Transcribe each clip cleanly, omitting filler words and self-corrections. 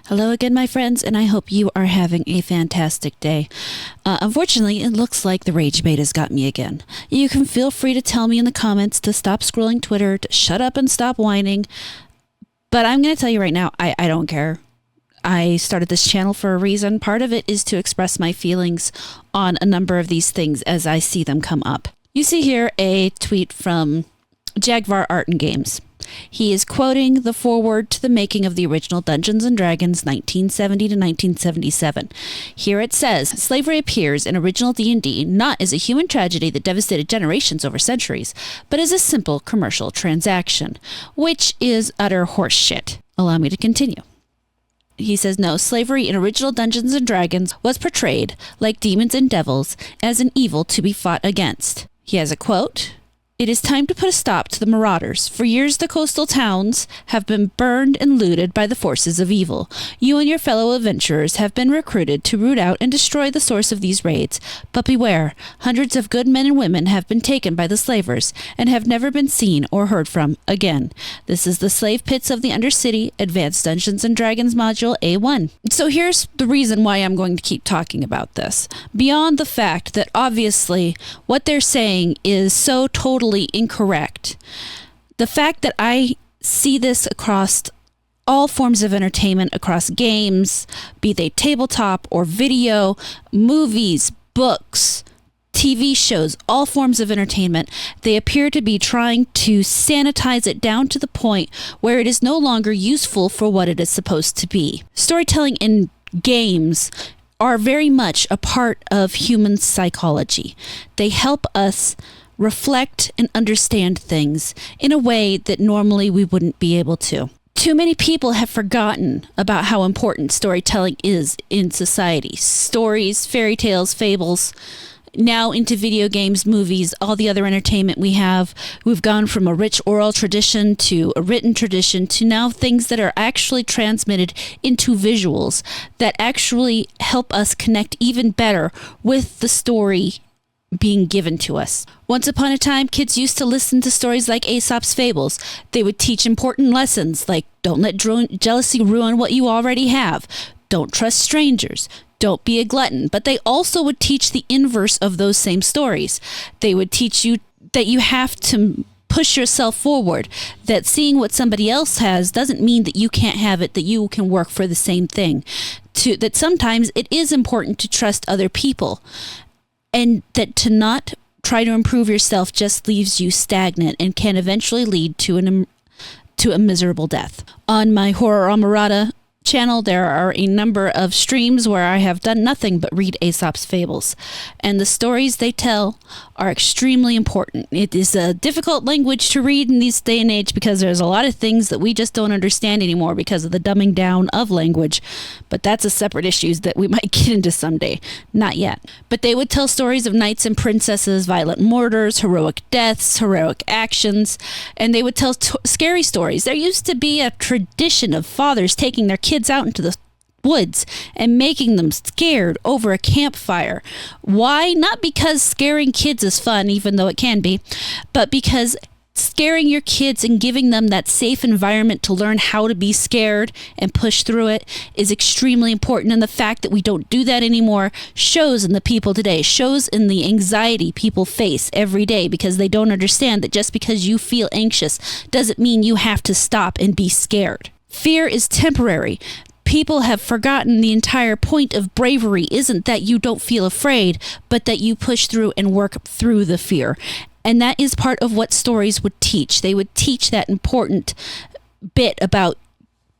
Hello again, my friends, and I hope you are having a fantastic day. Unfortunately, it looks like the rage bait has got me again. You can feel free to tell me in the comments to stop scrolling Twitter, to shut up and stop whining, but I'm going to tell you right now, I don't care. I started this channel for a reason. Part of it is to express my feelings on a number of these things as I see them come up. You see here a tweet from Jaguar Art and Games. He is quoting the foreword to the making of the original Dungeons & Dragons 1970 to 1977. Here it says, slavery appears in original D&D not as a human tragedy that devastated generations over centuries, but as a simple commercial transaction, which is utter horseshit. Allow me to continue. He says, no, slavery in original Dungeons & Dragons was portrayed, like demons and devils, as an evil to be fought against. He has a quote. It is time to put a stop to the marauders. For years, the coastal towns have been burned and looted by the forces of evil. You and your fellow adventurers have been recruited to root out and destroy the source of these raids. But beware, hundreds of good men and women have been taken by the slavers and have never been seen or heard from again. This is the Slave Pits of the Undercity, Advanced Dungeons & Dragons Module A1. So here's the reason why I'm going to keep talking about this. Beyond the fact that obviously what they're saying is so totally incorrect. The fact that I see this across all forms of entertainment, across games, be they tabletop or video, movies, books, TV shows, all forms of entertainment, they appear to be trying to sanitize it down to the point where it is no longer useful for what it is supposed to be. Storytelling in games are very much a part of human psychology. They help us reflect and understand things in a way that normally we wouldn't be able to. Too many people have forgotten about how important storytelling is in society. Stories, fairy tales, fables, now into video games, movies, all the other entertainment we have. We've gone from a rich oral tradition to a written tradition to now things that are actually transmitted into visuals that actually help us connect even better with the story being given to us. Once upon a time, kids used to listen to stories like Aesop's Fables. They would teach important lessons like don't let jealousy ruin what you already have. Don't trust strangers. Don't be a glutton. But they also would teach the inverse of those same stories. They would teach you that you have to push yourself forward, that seeing what somebody else has doesn't mean that you can't have it, that you can work for the same thing. That sometimes it is important to trust other people. And that to not try to improve yourself just leaves you stagnant and can eventually lead to a miserable death. On my Horror Amarada channel, there are a number of streams where I have done nothing but read Aesop's Fables. And the stories they tell are extremely important. It is a difficult language to read in this day and age because there's a lot of things that we just don't understand anymore because of the dumbing down of language. But that's a separate issue that we might get into someday. Not yet. But they would tell stories of knights and princesses, violent murders, heroic deaths, heroic actions, and they would tell scary stories. There used to be a tradition of fathers taking their kids out into the woods and making them scared over a campfire. Why? Not because scaring kids is fun, even though it can be, but because scaring your kids and giving them that safe environment to learn how to be scared and push through it is extremely important. And the fact that we don't do that anymore shows in the people today, shows in the anxiety people face every day because they don't understand that just because you feel anxious doesn't mean you have to stop and be scared. Fear is temporary. People have forgotten the entire point of bravery isn't that you don't feel afraid, but that you push through and work through the fear. And that is part of what stories would teach. They would teach that important bit about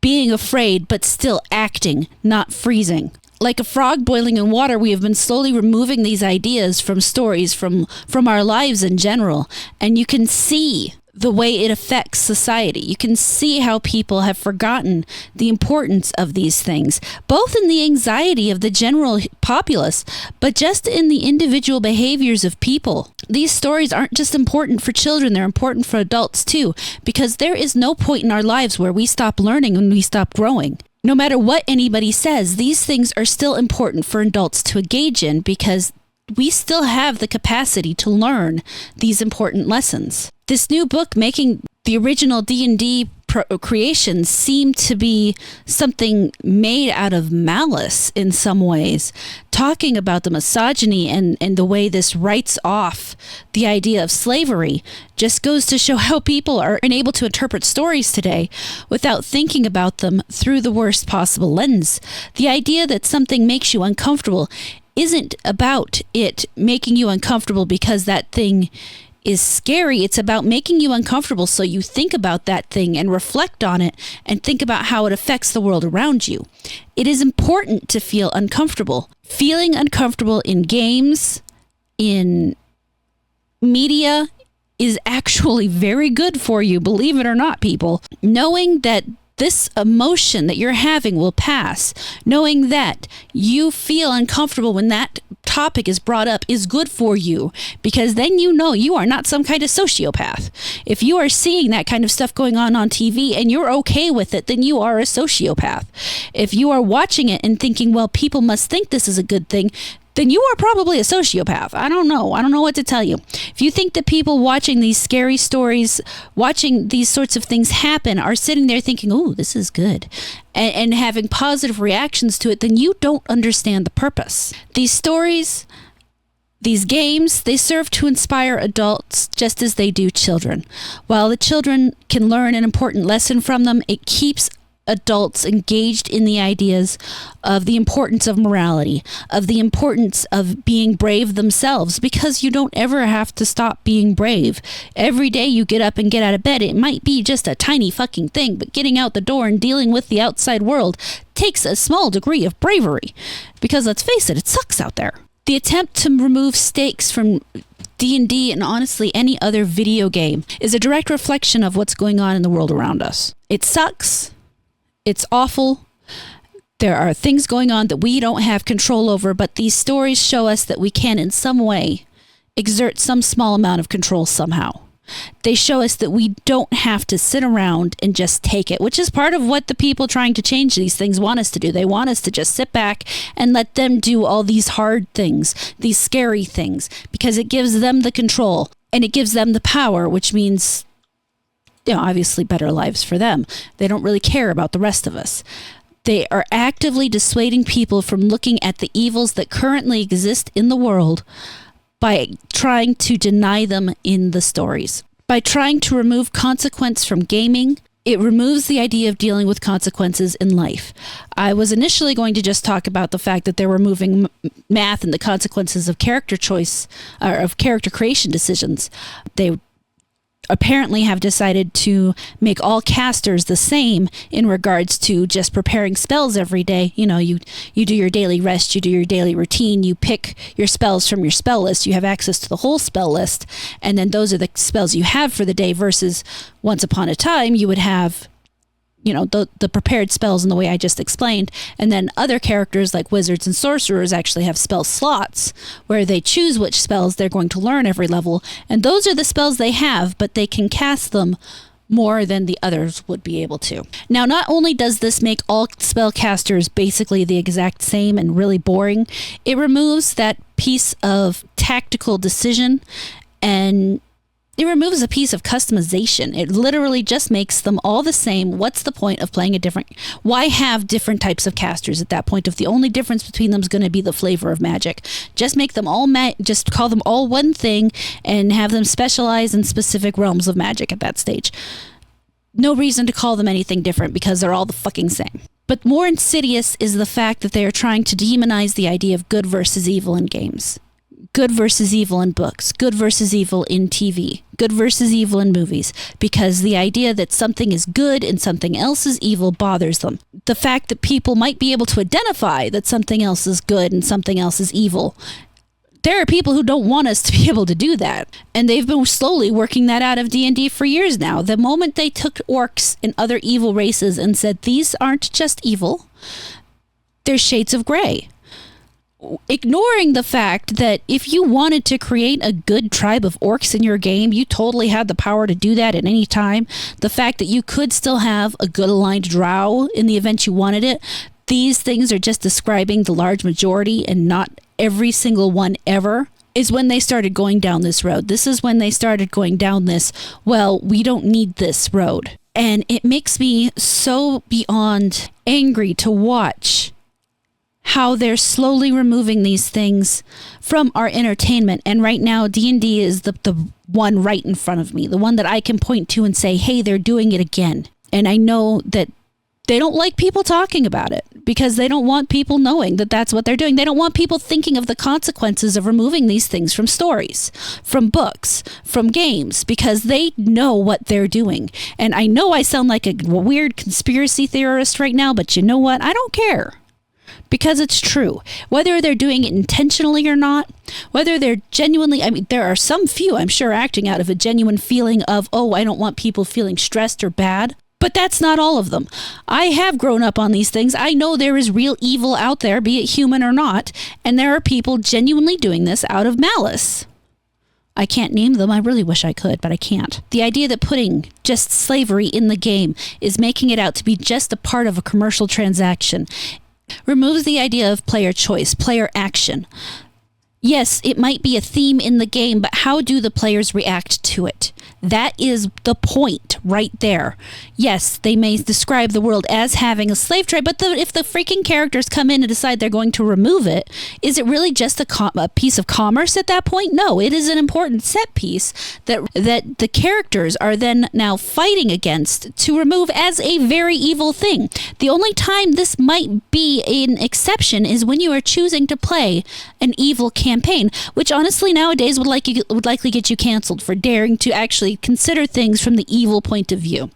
being afraid, but still acting, not freezing. Like a frog boiling in water, we have been slowly removing these ideas from stories, from our lives in general. And you can see the way it affects society. You can see how people have forgotten the importance of these things, both in the anxiety of the general populace, but just in the individual behaviors of people. These stories aren't just important for children, they're important for adults too, because there is no point in our lives where we stop learning and we stop growing. No matter what anybody says, these things are still important for adults to engage in because we still have the capacity to learn these important lessons. This new book making the original D&D creations seem to be something made out of malice in some ways, talking about the misogyny and the way this writes off the idea of slavery just goes to show how people are unable to interpret stories today without thinking about them through the worst possible lens. The idea that something makes you uncomfortable isn't about it making you uncomfortable because that thing is scary. It's about making you uncomfortable so you think about that thing and reflect on it and think about how it affects the world around you. It is important to feel uncomfortable. Feeling uncomfortable in games, in media, is actually very good for you, believe it or not, people. Knowing that this emotion that you're having will pass, knowing that you feel uncomfortable when that topic is brought up is good for you, because then you know you are not some kind of sociopath. If you are seeing that kind of stuff going on TV and you're okay with it, then you are a sociopath. If you are watching it and thinking, well, people must think this is a good thing, then you are probably a sociopath. I don't know what to tell you. If you think that people watching these scary stories, watching these sorts of things happen, are sitting there thinking, oh, this is good, and having positive reactions to it, then you don't understand the purpose. These stories, these games, they serve to inspire adults just as they do children. While the children can learn an important lesson from them, it keeps adults engaged in the ideas of the importance of morality, of the importance of being brave themselves, because you don't ever have to stop being brave. Every day you get up and get out of bed, it might be just a tiny fucking thing, but getting out the door and dealing with the outside world takes a small degree of bravery, because let's face it, it sucks out there. The attempt to remove stakes from D&D and honestly any other video game is a direct reflection of what's going on in the world around us. It sucks. It's awful. There are things going on that we don't have control over, but these stories show us that we can, in some way, exert some small amount of control somehow. They show us that we don't have to sit around and just take it, which is part of what the people trying to change these things want us to do. They want us to just sit back and let them do all these hard things, these scary things, because it gives them the control and it gives them the power, which means, obviously better lives for them. They don't really care about the rest of us. They are actively dissuading people from looking at the evils that currently exist in the world by trying to deny them in the stories. By trying to remove consequence from gaming, it removes the idea of dealing with consequences in life. I was initially going to just talk about the fact that they're removing math and the consequences of character choice, or of character creation decisions. They apparently have decided to make all casters the same in regards to just preparing spells every day. You do your daily rest, you do your daily routine, you pick your spells from your spell list, you have access to the whole spell list, and then those are the spells you have for the day, versus once upon a time you would have the prepared spells in the way I just explained. And then other characters like wizards and sorcerers actually have spell slots where they choose which spells they're going to learn every level. And those are the spells they have, but they can cast them more than the others would be able to. Now, not only does this make all spellcasters basically the exact same and really boring, it removes that piece of tactical decision, and it removes a piece of customization. It literally just makes them all the same. What's the point of playing why have different types of casters at that point if the only difference between them is going to be the flavor of magic? Just make them all, just call them all one thing and have them specialize in specific realms of magic at that stage. No reason to call them anything different because they're all the fucking same. But more insidious is the fact that they are trying to demonize the idea of good versus evil in games. Good versus evil in books, good versus evil in TV, good versus evil in movies, because the idea that something is good and something else is evil bothers them. The fact that people might be able to identify that something else is good and something else is evil, there are people who don't want us to be able to do that. And they've been slowly working that out of D&D for years now. The moment they took orcs and other evil races and said, these aren't just evil, they're shades of gray. Ignoring the fact that if you wanted to create a good tribe of orcs in your game, you totally had the power to do that at any time. The fact that you could still have a good aligned drow in the event you wanted it. These things are just describing the large majority and not every single one ever, is when they started going down this road. This is when they started going down this, well, we don't need this road. And it makes me so beyond angry to watch how they're slowly removing these things from our entertainment. And right now, D&D is the one right in front of me, the one that I can point to and say, hey, they're doing it again. And I know that they don't like people talking about it because they don't want people knowing that that's what they're doing. They don't want people thinking of the consequences of removing these things from stories, from books, from games, because they know what they're doing. And I know I sound like a weird conspiracy theorist right now, but you know what? I don't care. Because it's true. Whether they're doing it intentionally or not, whether they're genuinely, I mean, there are some few, I'm sure, acting out of a genuine feeling of, oh, I don't want people feeling stressed or bad. But that's not all of them. I have grown up on these things. I know there is real evil out there, be it human or not. And there are people genuinely doing this out of malice. I can't name them. I really wish I could, but I can't. The idea that putting just slavery in the game is making it out to be just a part of a commercial transaction removes the idea of player choice, player action. Yes, it might be a theme in the game, but how do the players react to it? That is the point right there. Yes, they may describe the world as having a slave trade, but if the freaking characters come in and decide they're going to remove it, is it really just a piece of commerce at that point? No, it is an important set piece that the characters are then now fighting against to remove as a very evil thing. The only time this might be an exception is when you are choosing to play an evil campaign, which honestly nowadays would likely get you canceled for daring to actually consider things from the evil point of view.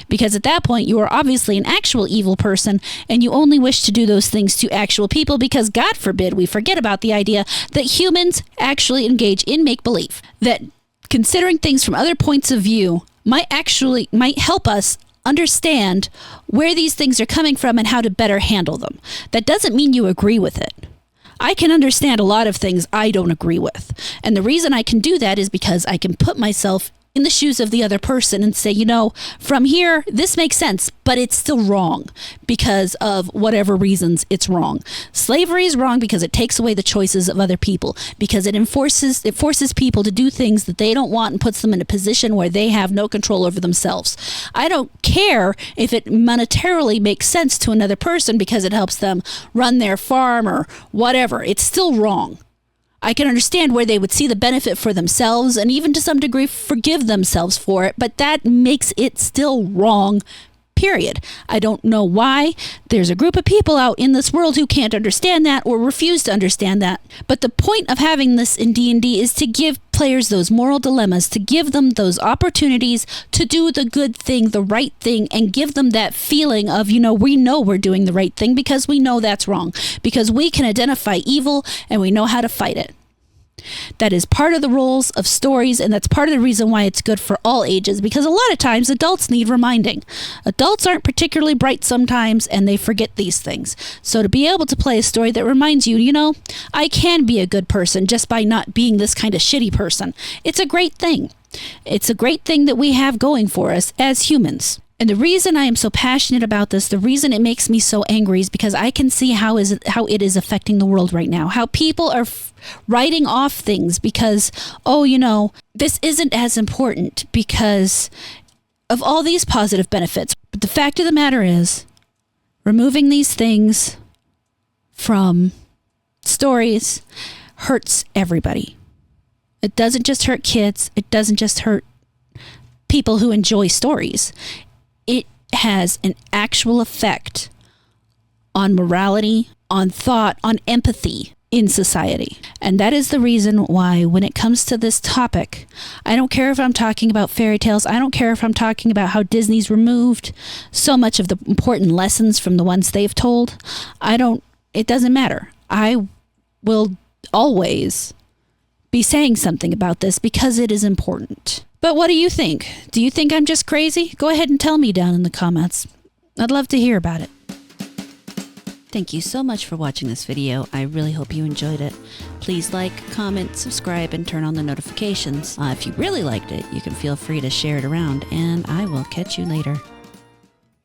Because at that point, you are obviously an actual evil person, and you only wish to do those things to actual people because, God forbid, we forget about the idea that humans actually engage in make-believe. That considering things from other points of view might help us understand where these things are coming from and how to better handle them. That doesn't mean you agree with it. I can understand a lot of things I don't agree with. And the reason I can do that is because I can put myself in the shoes of the other person and say, you know, from here, this makes sense, but it's still wrong because of whatever reasons it's wrong. Slavery is wrong because it takes away the choices of other people, because it forces people to do things that they don't want and puts them in a position where they have no control over themselves. I don't care if it monetarily makes sense to another person because it helps them run their farm or whatever. It's still wrong. I can understand where they would see the benefit for themselves and even to some degree forgive themselves for it, but that makes it still wrong, period. I don't know why there's a group of people out in this world who can't understand that or refuse to understand that. But the point of having this in D&D is to give players those moral dilemmas, to give them those opportunities to do the good thing, the right thing, and give them that feeling of, you know, we know we're doing the right thing because we know that's wrong, because we can identify evil and we know how to fight it. That is part of the roles of stories, and that's part of the reason why it's good for all ages, because a lot of times adults need reminding. Adults aren't particularly bright sometimes, and they forget these things. So to be able to play a story that reminds you, you know, I can be a good person just by not being this kind of shitty person, it's a great thing. It's a great thing that we have going for us as humans. And the reason I am so passionate about this, the reason it makes me so angry is because I can see how it is affecting the world right now. How people are writing off things because, oh, you know, this isn't as important because of all these positive benefits. But the fact of the matter is, removing these things from stories hurts everybody. It doesn't just hurt kids. It doesn't just hurt people who enjoy stories. It has an actual effect on morality, on thought, on empathy in society. And that is the reason why when it comes to this topic, I don't care if I'm talking about fairy tales. I don't care if I'm talking about how Disney's removed so much of the important lessons from the ones they've told. It doesn't matter. I will always be saying something about this because it is important. But what do you think? Do you think I'm just crazy? Go ahead and tell me down in the comments. I'd love to hear about it. Thank you so much for watching this video. I really hope you enjoyed it. Please like, comment, subscribe, and turn on the notifications. If you really liked it, you can feel free to share it around, and I will catch you later.